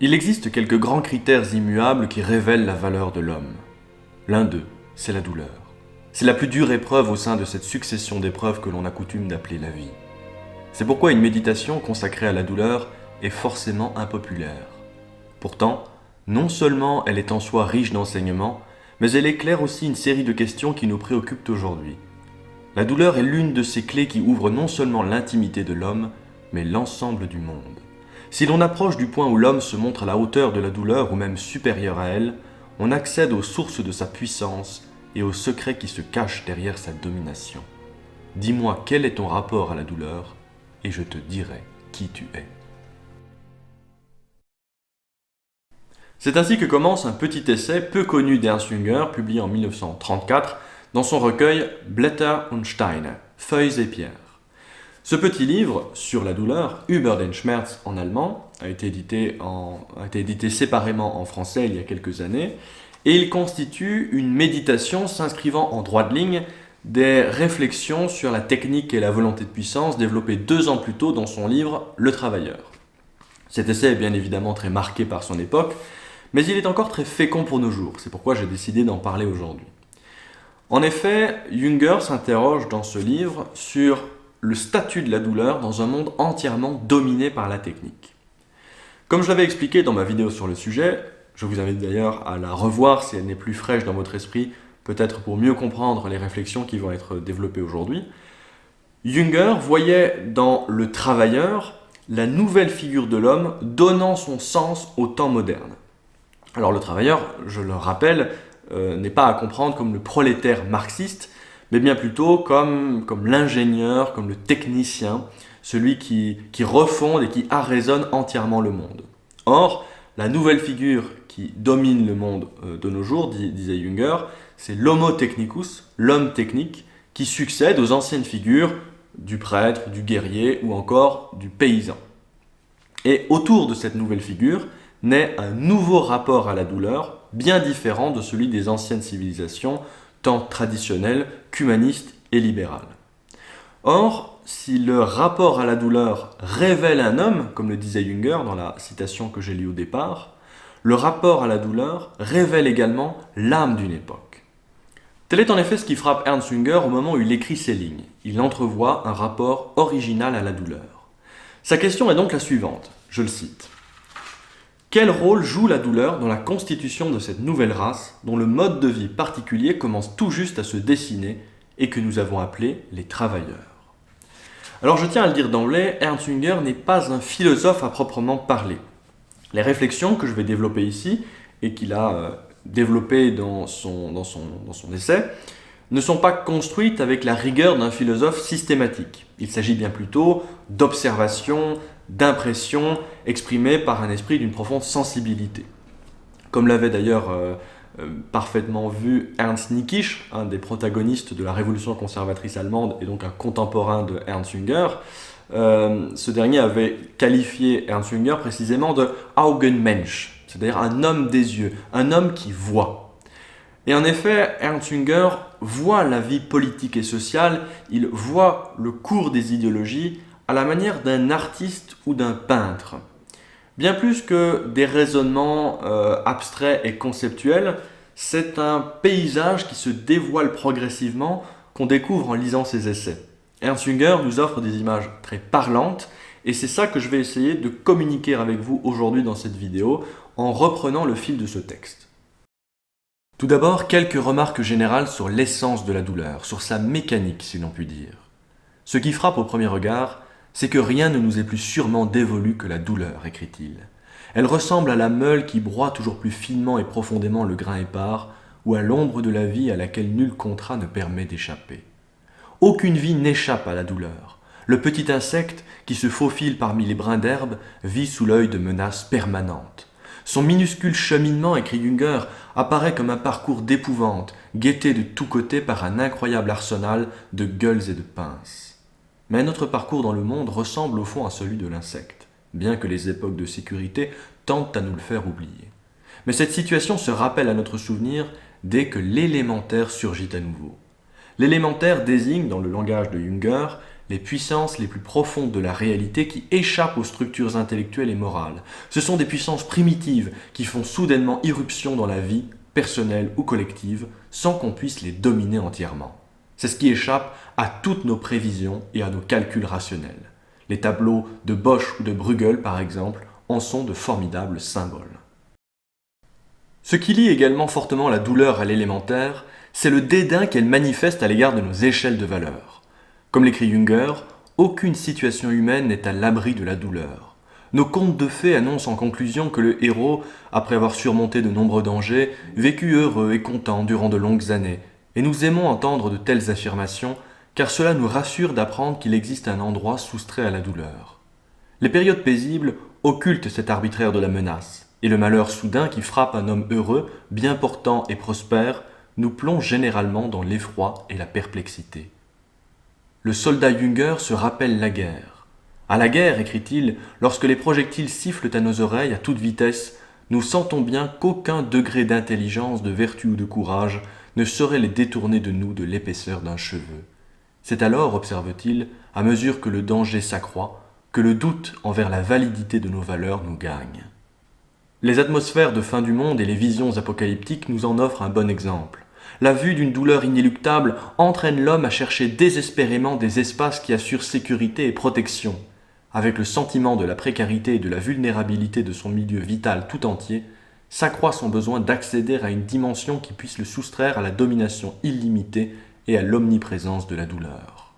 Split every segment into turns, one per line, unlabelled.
Il existe quelques grands critères immuables qui révèlent la valeur de l'homme. L'un d'eux, c'est la douleur. C'est la plus dure épreuve au sein de cette succession d'épreuves que l'on a coutume d'appeler la vie. C'est pourquoi une méditation consacrée à la douleur est forcément impopulaire. Pourtant, non seulement elle est en soi riche d'enseignements, mais elle éclaire aussi une série de questions qui nous préoccupent aujourd'hui. La douleur est l'une de ces clés qui ouvrent non seulement l'intimité de l'homme, mais l'ensemble du monde. Si l'on approche du point où l'homme se montre à la hauteur de la douleur ou même supérieur à elle, on accède aux sources de sa puissance et aux secrets qui se cachent derrière sa domination. Dis-moi quel est ton rapport à la douleur et je te dirai qui tu es. C'est ainsi que commence un petit essai peu connu d'Ernst Jünger, publié en 1934, dans son recueil Blätter und Steine, Feuilles et pierres. Ce petit livre sur la douleur, Über den Schmerz en allemand, a été édité séparément en français il y a quelques années, et il constitue une méditation s'inscrivant en droite ligne des réflexions sur la technique et la volonté de puissance développées 2 ans plus tôt dans son livre Le Travailleur. Cet essai est bien évidemment très marqué par son époque, mais il est encore très fécond pour nos jours, c'est pourquoi j'ai décidé d'en parler aujourd'hui. En effet, Jünger s'interroge dans ce livre sur le statut de la douleur dans un monde entièrement dominé par la technique. Comme je l'avais expliqué dans ma vidéo sur le sujet, je vous invite d'ailleurs à la revoir si elle n'est plus fraîche dans votre esprit, peut-être pour mieux comprendre les réflexions qui vont être développées aujourd'hui, Jünger voyait dans le travailleur la nouvelle figure de l'homme donnant son sens au temps moderne. Alors le travailleur, je le rappelle, n'est pas à comprendre comme le prolétaire marxiste, mais bien plutôt comme l'ingénieur, comme le technicien, celui qui refonde et qui arraisonne entièrement le monde. Or, la nouvelle figure qui domine le monde de nos jours, disait Jünger, c'est l'homo technicus, l'homme technique, qui succède aux anciennes figures du prêtre, du guerrier ou encore du paysan. Et autour de cette nouvelle figure naît un nouveau rapport à la douleur, bien différent de celui des anciennes civilisations, tant traditionnelles qu'humanistes et libérales. Or, si le rapport à la douleur révèle un homme, comme le disait Jünger dans la citation que j'ai lue au départ, le rapport à la douleur révèle également l'âme d'une époque. Tel est en effet ce qui frappe Ernst Jünger au moment où il écrit ces lignes. Il entrevoit un rapport original à la douleur. Sa question est donc la suivante, je le cite. Quel rôle joue la douleur dans la constitution de cette nouvelle race dont le mode de vie particulier commence tout juste à se dessiner et que nous avons appelé les travailleurs? Alors je tiens à le dire d'emblée, Ernst Jünger n'est pas un philosophe à proprement parler. Les réflexions que je vais développer ici et qu'il a développées dans son essai ne sont pas construites avec la rigueur d'un philosophe systématique. Il s'agit bien plutôt d'observations, d'impressions exprimées par un esprit d'une profonde sensibilité. Comme l'avait d'ailleurs parfaitement vu Ernst Niekisch, un des protagonistes de la révolution conservatrice allemande et donc un contemporain de Ernst Jünger, ce dernier avait qualifié Ernst Jünger précisément de Augenmensch, c'est-à-dire un homme des yeux, un homme qui voit. Et en effet, Ernst Jünger voit la vie politique et sociale, il voit le cours des idéologies à la manière d'un artiste ou d'un peintre. Bien plus que des raisonnements abstraits et conceptuels, c'est un paysage qui se dévoile progressivement qu'on découvre en lisant ses essais. Ernst Jünger nous offre des images très parlantes et c'est ça que je vais essayer de communiquer avec vous aujourd'hui dans cette vidéo en reprenant le fil de ce texte. Tout d'abord, quelques remarques générales sur l'essence de la douleur, sur sa mécanique si l'on peut dire. Ce qui frappe au premier regard, c'est que rien ne nous est plus sûrement dévolu que la douleur, écrit-il. Elle ressemble à la meule qui broie toujours plus finement et profondément le grain épars, ou à l'ombre de la vie à laquelle nul contrat ne permet d'échapper. Aucune vie n'échappe à la douleur. Le petit insecte qui se faufile parmi les brins d'herbe vit sous l'œil de menaces permanentes. Son minuscule cheminement, écrit Jünger, apparaît comme un parcours d'épouvante, guetté de tous côtés par un incroyable arsenal de gueules et de pinces. Mais notre parcours dans le monde ressemble au fond à celui de l'insecte, bien que les époques de sécurité tentent à nous le faire oublier. Mais cette situation se rappelle à notre souvenir dès que l'élémentaire surgit à nouveau. L'élémentaire désigne, dans le langage de Jünger, les puissances les plus profondes de la réalité qui échappent aux structures intellectuelles et morales. Ce sont des puissances primitives qui font soudainement irruption dans la vie, personnelle ou collective, sans qu'on puisse les dominer entièrement. C'est ce qui échappe à toutes nos prévisions et à nos calculs rationnels. Les tableaux de Bosch ou de Bruegel, par exemple, en sont de formidables symboles. Ce qui lie également fortement la douleur à l'élémentaire, c'est le dédain qu'elle manifeste à l'égard de nos échelles de valeur. Comme l'écrit Jünger, aucune situation humaine n'est à l'abri de la douleur. Nos contes de fées annoncent en conclusion que le héros, après avoir surmonté de nombreux dangers, vécut heureux et content durant de longues années, et nous aimons entendre de telles affirmations, car cela nous rassure d'apprendre qu'il existe un endroit soustrait à la douleur. Les périodes paisibles occultent cet arbitraire de la menace, et le malheur soudain qui frappe un homme heureux, bien portant et prospère, nous plonge généralement dans l'effroi et la perplexité. Le soldat Jünger se rappelle la guerre. À la guerre, écrit-il, lorsque les projectiles sifflent à nos oreilles à toute vitesse, nous sentons bien qu'aucun degré d'intelligence, de vertu ou de courage ne saurait les détourner de nous de l'épaisseur d'un cheveu. C'est alors, observe-t-il, à mesure que le danger s'accroît, que le doute envers la validité de nos valeurs nous gagne. Les atmosphères de fin du monde et les visions apocalyptiques nous en offrent un bon exemple. La vue d'une douleur inéluctable entraîne l'homme à chercher désespérément des espaces qui assurent sécurité et protection. Avec le sentiment de la précarité et de la vulnérabilité de son milieu vital tout entier, s'accroît son besoin d'accéder à une dimension qui puisse le soustraire à la domination illimitée et à l'omniprésence de la douleur.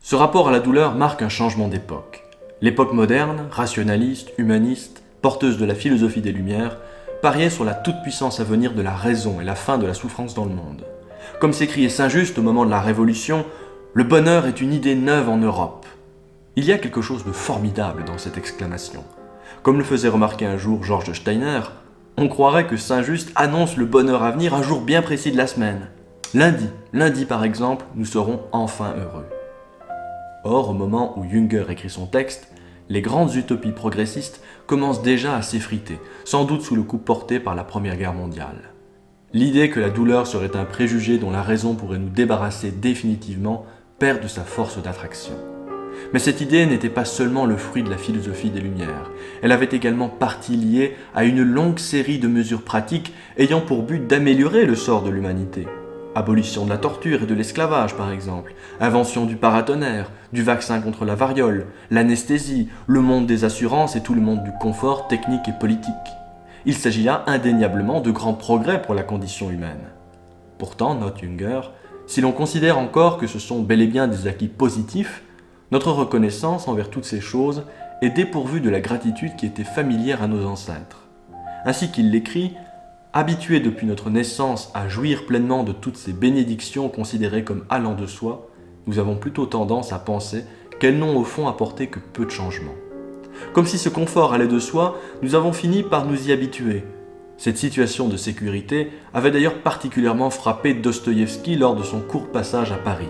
Ce rapport à la douleur marque un changement d'époque. L'époque moderne, rationaliste, humaniste, porteuse de la philosophie des Lumières, pariait sur la toute-puissance à venir de la raison et la fin de la souffrance dans le monde. Comme s'écriait Saint-Just au moment de la Révolution, le bonheur est une idée neuve en Europe. Il y a quelque chose de formidable dans cette exclamation. Comme le faisait remarquer un jour Georges Steiner, on croirait que Saint-Just annonce le bonheur à venir un jour bien précis de la semaine. Lundi par exemple, nous serons enfin heureux. Or, au moment où Jünger écrit son texte, les grandes utopies progressistes commencent déjà à s'effriter, sans doute sous le coup porté par la Première Guerre mondiale. L'idée que la douleur serait un préjugé dont la raison pourrait nous débarrasser définitivement perd de sa force d'attraction. Mais cette idée n'était pas seulement le fruit de la philosophie des Lumières, elle avait également partie liée à une longue série de mesures pratiques ayant pour but d'améliorer le sort de l'humanité. Abolition de la torture et de l'esclavage, par exemple, invention du paratonnerre, du vaccin contre la variole, l'anesthésie, le monde des assurances et tout le monde du confort technique et politique. Il s'agit là indéniablement de grands progrès pour la condition humaine. Pourtant, note Jünger, si l'on considère encore que ce sont bel et bien des acquis positifs, notre reconnaissance envers toutes ces choses est dépourvue de la gratitude qui était familière à nos ancêtres. Ainsi qu'il l'écrit, habitués depuis notre naissance à jouir pleinement de toutes ces bénédictions considérées comme allant de soi, nous avons plutôt tendance à penser qu'elles n'ont au fond apporté que peu de changements. Comme si ce confort allait de soi, nous avons fini par nous y habituer. Cette situation de sécurité avait d'ailleurs particulièrement frappé Dostoïevski lors de son court passage à Paris.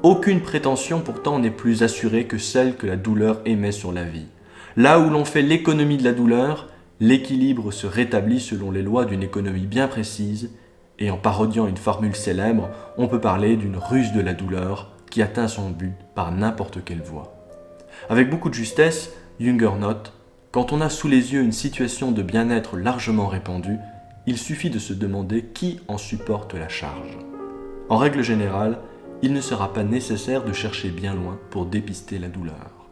Aucune prétention pourtant n'est plus assurée que celle que la douleur émet sur la vie. Là où l'on fait l'économie de la douleur, l'équilibre se rétablit selon les lois d'une économie bien précise, et en parodiant une formule célèbre, on peut parler d'une ruse de la douleur qui atteint son but par n'importe quelle voie. Avec beaucoup de justesse, Jünger note, quand on a sous les yeux une situation de bien-être largement répandue, il suffit de se demander qui en supporte la charge. En règle générale, il ne sera pas nécessaire de chercher bien loin pour dépister la douleur.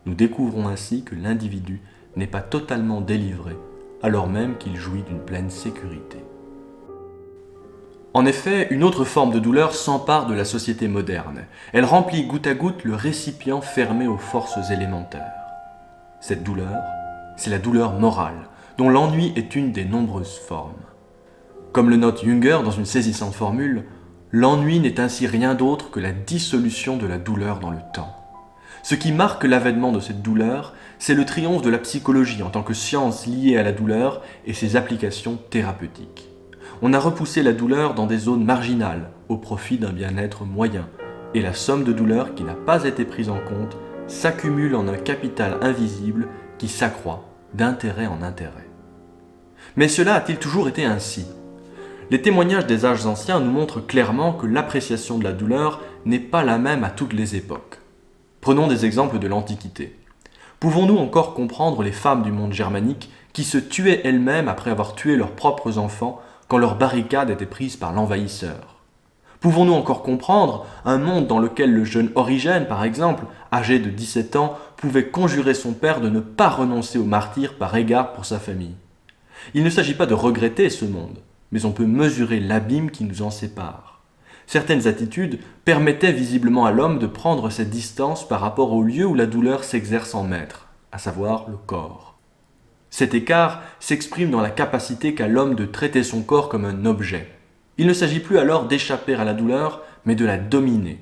Nous découvrons ainsi que l'individu n'est pas totalement délivré, alors même qu'il jouit d'une pleine sécurité. En effet, une autre forme de douleur s'empare de la société moderne. Elle remplit goutte à goutte le récipient fermé aux forces élémentaires. Cette douleur, c'est la douleur morale, dont l'ennui est une des nombreuses formes. Comme le note Jünger dans une saisissante formule, l'ennui n'est ainsi rien d'autre que la dissolution de la douleur dans le temps. Ce qui marque l'avènement de cette douleur, c'est le triomphe de la psychologie en tant que science liée à la douleur et ses applications thérapeutiques. On a repoussé la douleur dans des zones marginales, au profit d'un bien-être moyen, et la somme de douleur qui n'a pas été prise en compte s'accumule en un capital invisible qui s'accroît d'intérêt en intérêt. Mais cela a-t-il toujours été ainsi ? Les témoignages des âges anciens nous montrent clairement que l'appréciation de la douleur n'est pas la même à toutes les époques. Prenons des exemples de l'Antiquité. Pouvons-nous encore comprendre les femmes du monde germanique qui se tuaient elles-mêmes après avoir tué leurs propres enfants quand leur barricade était prise par l'envahisseur? Pouvons-nous encore comprendre un monde dans lequel le jeune Origène, par exemple, âgé de 17 ans, pouvait conjurer son père de ne pas renoncer au martyre par égard pour sa famille? Il ne s'agit pas de regretter ce monde, mais on peut mesurer l'abîme qui nous en sépare. Certaines attitudes permettaient visiblement à l'homme de prendre cette distance par rapport au lieu où la douleur s'exerce en maître, à savoir le corps. Cet écart s'exprime dans la capacité qu'a l'homme de traiter son corps comme un objet. Il ne s'agit plus alors d'échapper à la douleur, mais de la dominer.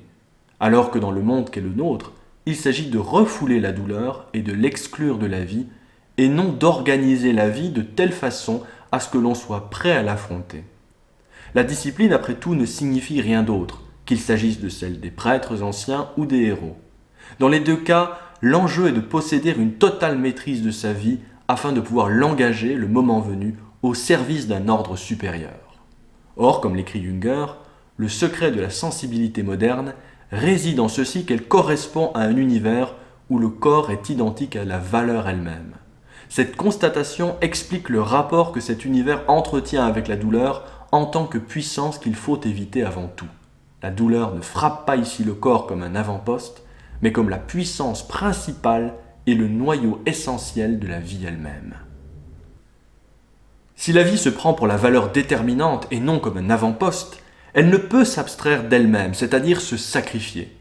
Alors que dans le monde qu'est le nôtre, il s'agit de refouler la douleur et de l'exclure de la vie, et non d'organiser la vie de telle façon à ce que l'on soit prêt à l'affronter. La discipline, après tout, ne signifie rien d'autre, qu'il s'agisse de celle des prêtres anciens ou des héros. Dans les deux cas, l'enjeu est de posséder une totale maîtrise de sa vie afin de pouvoir l'engager, le moment venu, au service d'un ordre supérieur. Or, comme l'écrit Jünger, le secret de la sensibilité moderne réside en ceci qu'elle correspond à un univers où le corps est identique à la valeur elle-même. Cette constatation explique le rapport que cet univers entretient avec la douleur en tant que puissance qu'il faut éviter avant tout. La douleur ne frappe pas ici le corps comme un avant-poste, mais comme la puissance principale et le noyau essentiel de la vie elle-même. Si la vie se prend pour la valeur déterminante et non comme un avant-poste, elle ne peut s'abstraire d'elle-même, c'est-à-dire se sacrifier.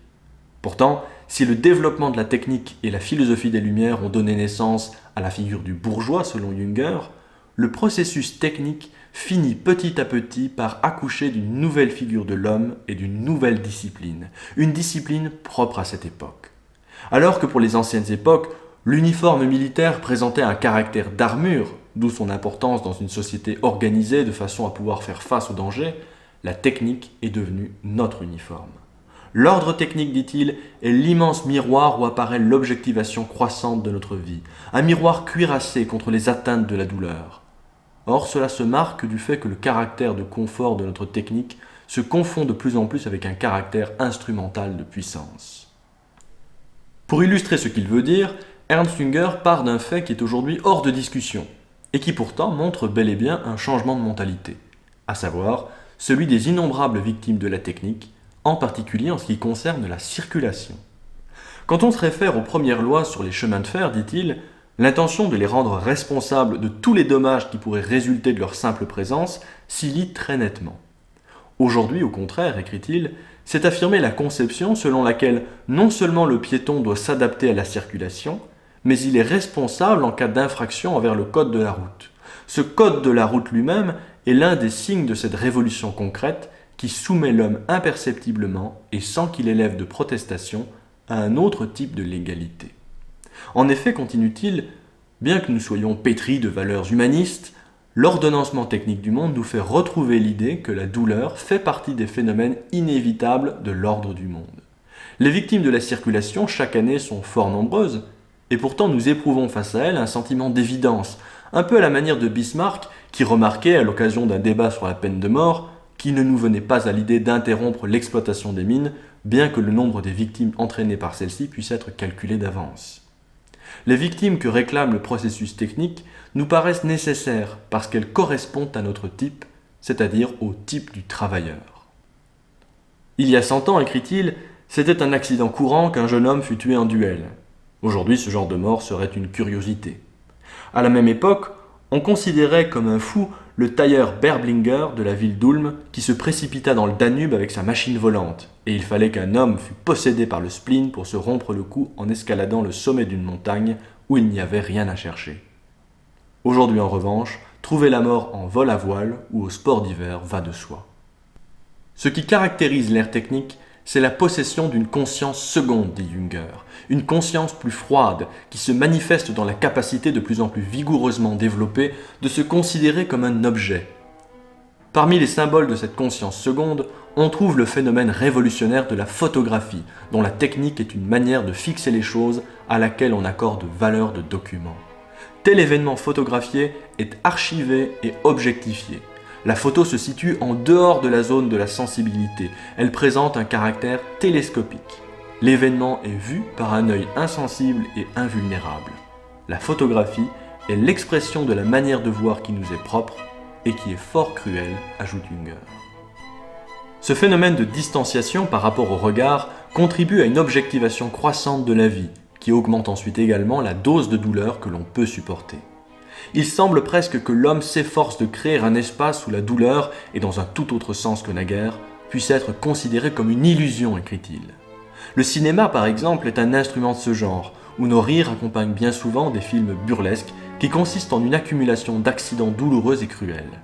Pourtant, si le développement de la technique et la philosophie des Lumières ont donné naissance à la figure du bourgeois selon Jünger, le processus technique finit petit à petit par accoucher d'une nouvelle figure de l'homme et d'une nouvelle discipline, une discipline propre à cette époque. Alors que pour les anciennes époques, l'uniforme militaire présentait un caractère d'armure, d'où son importance dans une société organisée de façon à pouvoir faire face aux dangers, la technique est devenue notre uniforme. L'ordre technique, dit-il, est l'immense miroir où apparaît l'objectivation croissante de notre vie, un miroir cuirassé contre les atteintes de la douleur. Or, cela se marque du fait que le caractère de confort de notre technique se confond de plus en plus avec un caractère instrumental de puissance. Pour illustrer ce qu'il veut dire, Ernst Jünger part d'un fait qui est aujourd'hui hors de discussion, et qui pourtant montre bel et bien un changement de mentalité, à savoir celui des innombrables victimes de la technique, en particulier en ce qui concerne la circulation. Quand on se réfère aux premières lois sur les chemins de fer, dit-il, l'intention de les rendre responsables de tous les dommages qui pourraient résulter de leur simple présence s'y lit très nettement. Aujourd'hui, au contraire, écrit-il, c'est affirmer la conception selon laquelle non seulement le piéton doit s'adapter à la circulation, mais il est responsable en cas d'infraction envers le code de la route. Ce code de la route lui-même est l'un des signes de cette révolution concrète qui soumet l'homme imperceptiblement et sans qu'il élève de protestation à un autre type de légalité. En effet, continue-t-il, bien que nous soyons pétris de valeurs humanistes, l'ordonnancement technique du monde nous fait retrouver l'idée que la douleur fait partie des phénomènes inévitables de l'ordre du monde. Les victimes de la circulation chaque année sont fort nombreuses, et pourtant nous éprouvons face à elles un sentiment d'évidence, un peu à la manière de Bismarck qui remarquait à l'occasion d'un débat sur la peine de mort qu'il ne nous venait pas à l'idée d'interrompre l'exploitation des mines, bien que le nombre des victimes entraînées par celles-ci puisse être calculé d'avance. Les victimes que réclame le processus technique nous paraissent nécessaires parce qu'elles correspondent à notre type, c'est-à-dire au type du travailleur. Il y a 100 ans, écrit-il, c'était un accident courant qu'un jeune homme fût tué en duel. Aujourd'hui, ce genre de mort serait une curiosité. À la même époque, on considérait comme un fou le tailleur Berblinger de la ville d'Ulm qui se précipita dans le Danube avec sa machine volante, et il fallait qu'un homme fût possédé par le spleen pour se rompre le cou en escaladant le sommet d'une montagne où il n'y avait rien à chercher. Aujourd'hui en revanche, trouver la mort en vol à voile ou au sport d'hiver va de soi. Ce qui caractérise l'ère technique, c'est la possession d'une conscience seconde, dit Jünger, une conscience plus froide qui se manifeste dans la capacité de plus en plus vigoureusement développée de se considérer comme un objet. Parmi les symboles de cette conscience seconde, on trouve le phénomène révolutionnaire de la photographie, dont la technique est une manière de fixer les choses à laquelle on accorde valeur de document. Tel événement photographié est archivé et objectifié. La photo se situe en dehors de la zone de la sensibilité. Elle présente un caractère télescopique. L'événement est vu par un œil insensible et invulnérable. La photographie est l'expression de la manière de voir qui nous est propre et qui est fort cruelle, ajoute Jünger. Ce phénomène de distanciation par rapport au regard contribue à une objectivation croissante de la vie, qui augmente ensuite également la dose de douleur que l'on peut supporter. Il semble presque que l'homme s'efforce de créer un espace où la douleur, et dans un tout autre sens que naguère, puisse être considérée comme une illusion, écrit-il. Le cinéma, par exemple, est un instrument de ce genre, où nos rires accompagnent bien souvent des films burlesques qui consistent en une accumulation d'accidents douloureux et cruels.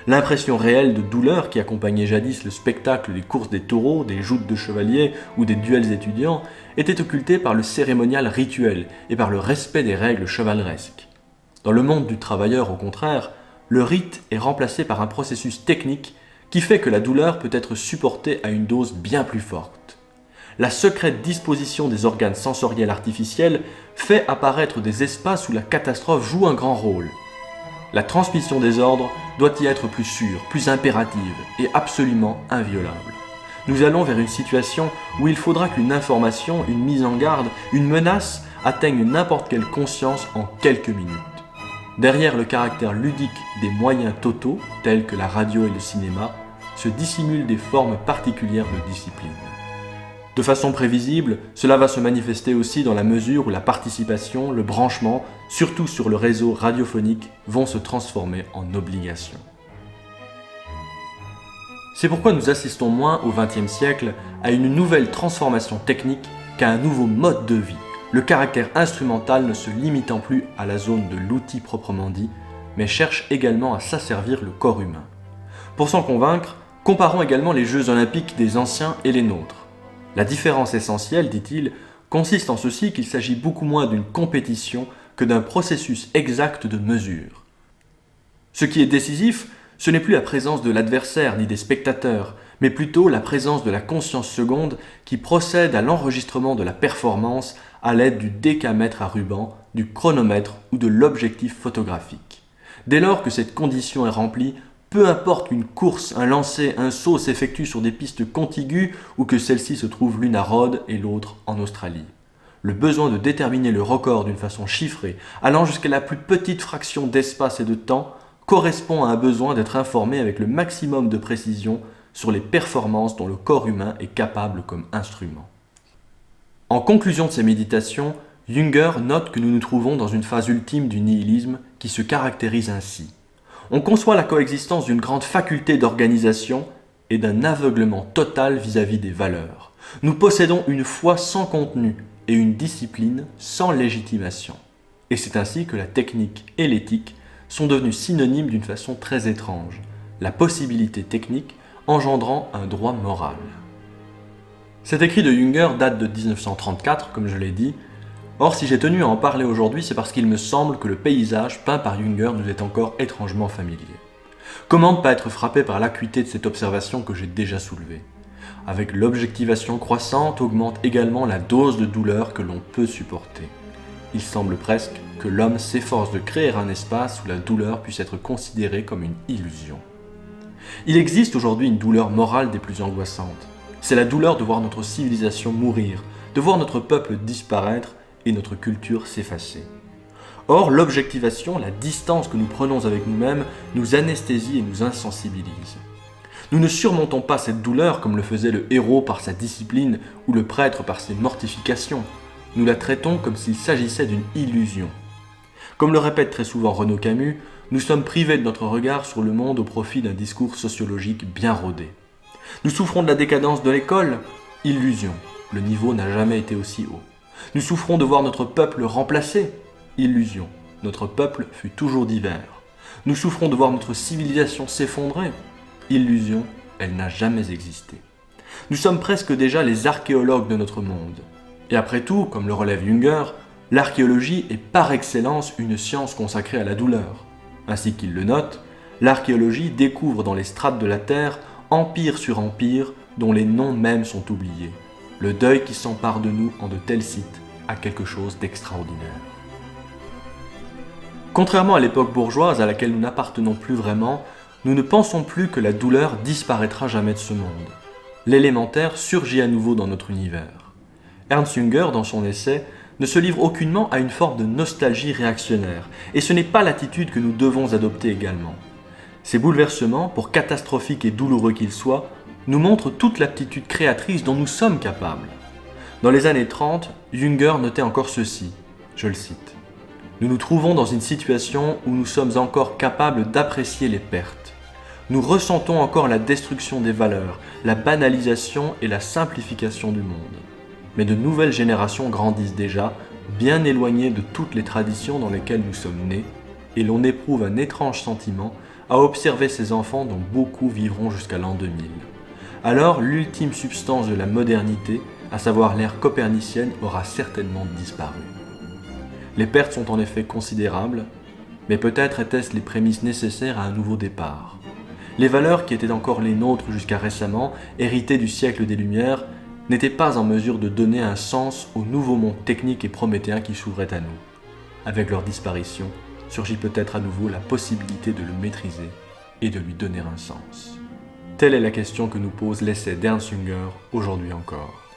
L'impression réelle de douleur qui accompagnait jadis le spectacle des courses des taureaux, des joutes de chevaliers ou des duels étudiants était occultée par le cérémonial rituel et par le respect des règles chevaleresques. Dans le monde du travailleur, au contraire, le rite est remplacé par un processus technique qui fait que la douleur peut être supportée à une dose bien plus forte. La secrète disposition des organes sensoriels artificiels fait apparaître des espaces où la catastrophe joue un grand rôle. La transmission des ordres doit y être plus sûre, plus impérative et absolument inviolable. Nous allons vers une situation où il faudra qu'une information, une mise en garde, une menace atteigne n'importe quelle conscience en quelques minutes. Derrière le caractère ludique des moyens totaux, tels que la radio et le cinéma, se dissimulent des formes particulières de discipline. De façon prévisible, cela va se manifester aussi dans la mesure où la participation, le branchement, surtout sur le réseau radiophonique, vont se transformer en obligation. C'est pourquoi nous assistons moins au XXe siècle à une nouvelle transformation technique qu'à un nouveau mode de vie, le caractère instrumental ne se limitant plus à la zone de l'outil proprement dit, mais cherche également à s'asservir le corps humain. Pour s'en convaincre, comparons également les Jeux olympiques des anciens et les nôtres. La différence essentielle, dit-il, consiste en ceci qu'il s'agit beaucoup moins d'une compétition que d'un processus exact de mesure. Ce qui est décisif, ce n'est plus la présence de l'adversaire ni des spectateurs, mais plutôt la présence de la conscience seconde qui procède à l'enregistrement de la performance à l'aide du décamètre à ruban, du chronomètre ou de l'objectif photographique. Dès lors que cette condition est remplie, peu importe qu'une course, un lancer, un saut s'effectuent sur des pistes contiguës ou que celles-ci se trouvent l'une à Rhodes et l'autre en Australie. Le besoin de déterminer le record d'une façon chiffrée, allant jusqu'à la plus petite fraction d'espace et de temps, correspond à un besoin d'être informé avec le maximum de précision sur les performances dont le corps humain est capable comme instrument. En conclusion de ces méditations, Jünger note que nous nous trouvons dans une phase ultime du nihilisme qui se caractérise ainsi. On conçoit la coexistence d'une grande faculté d'organisation et d'un aveuglement total vis-à-vis des valeurs. Nous possédons une foi sans contenu et une discipline sans légitimation. Et c'est ainsi que la technique et l'éthique sont devenus synonymes d'une façon très étrange, la possibilité technique engendrant un droit moral. Cet écrit de Jünger date de 1934, comme je l'ai dit. Or, si j'ai tenu à en parler aujourd'hui, c'est parce qu'il me semble que le paysage peint par Jünger nous est encore étrangement familier. Comment ne pas être frappé par l'acuité de cette observation que j'ai déjà soulevée ? Avec l'objectivation croissante augmente également la dose de douleur que l'on peut supporter. Il semble presque que l'homme s'efforce de créer un espace où la douleur puisse être considérée comme une illusion. Il existe aujourd'hui une douleur morale des plus angoissantes. C'est la douleur de voir notre civilisation mourir, de voir notre peuple disparaître et notre culture s'effacer. Or, l'objectivation, la distance que nous prenons avec nous-mêmes, nous anesthésie et nous insensibilise. Nous ne surmontons pas cette douleur comme le faisait le héros par sa discipline ou le prêtre par ses mortifications. Nous la traitons comme s'il s'agissait d'une illusion. Comme le répète très souvent Renaud Camus, nous sommes privés de notre regard sur le monde au profit d'un discours sociologique bien rodé. Nous souffrons de la décadence de l'école ? Illusion. Le niveau n'a jamais été aussi haut. Nous souffrons de voir notre peuple remplacé ? Illusion. Notre peuple fut toujours divers. Nous souffrons de voir notre civilisation s'effondrer ? Illusion. Elle n'a jamais existé. Nous sommes presque déjà les archéologues de notre monde. Et après tout, comme le relève Jünger, l'archéologie est par excellence une science consacrée à la douleur. Ainsi qu'il le note, l'archéologie découvre dans les strates de la terre empire sur empire dont les noms mêmes sont oubliés. Le deuil qui s'empare de nous en de tels sites a quelque chose d'extraordinaire. Contrairement à l'époque bourgeoise à laquelle nous n'appartenons plus vraiment, nous ne pensons plus que la douleur disparaîtra jamais de ce monde. L'élémentaire surgit à nouveau dans notre univers. Ernst Jünger, dans son essai, ne se livre aucunement à une forme de nostalgie réactionnaire, et ce n'est pas l'attitude que nous devons adopter également. Ces bouleversements, pour catastrophiques et douloureux qu'ils soient, nous montrent toute l'aptitude créatrice dont nous sommes capables. Dans les années 30, Jünger notait encore ceci, je le cite. « Nous nous trouvons dans une situation où nous sommes encore capables d'apprécier les pertes. Nous ressentons encore la destruction des valeurs, la banalisation et la simplification du monde. Mais de nouvelles générations grandissent déjà, bien éloignées de toutes les traditions dans lesquelles nous sommes nés, et l'on éprouve un étrange sentiment à observer ces enfants dont beaucoup vivront jusqu'à l'an 2000. Alors l'ultime substance de la modernité, à savoir l'ère copernicienne, aura certainement disparu. Les pertes sont en effet considérables, mais peut-être étaient-ce les prémices nécessaires à un nouveau départ. Les valeurs qui étaient encore les nôtres jusqu'à récemment, héritées du siècle des Lumières, n'étaient pas en mesure de donner un sens au nouveau monde technique et prométhéen qui s'ouvrait à nous. Avec leur disparition, surgit peut-être à nouveau la possibilité de le maîtriser et de lui donner un sens. Telle est la question que nous pose l'essai d'Ernst Jünger aujourd'hui encore.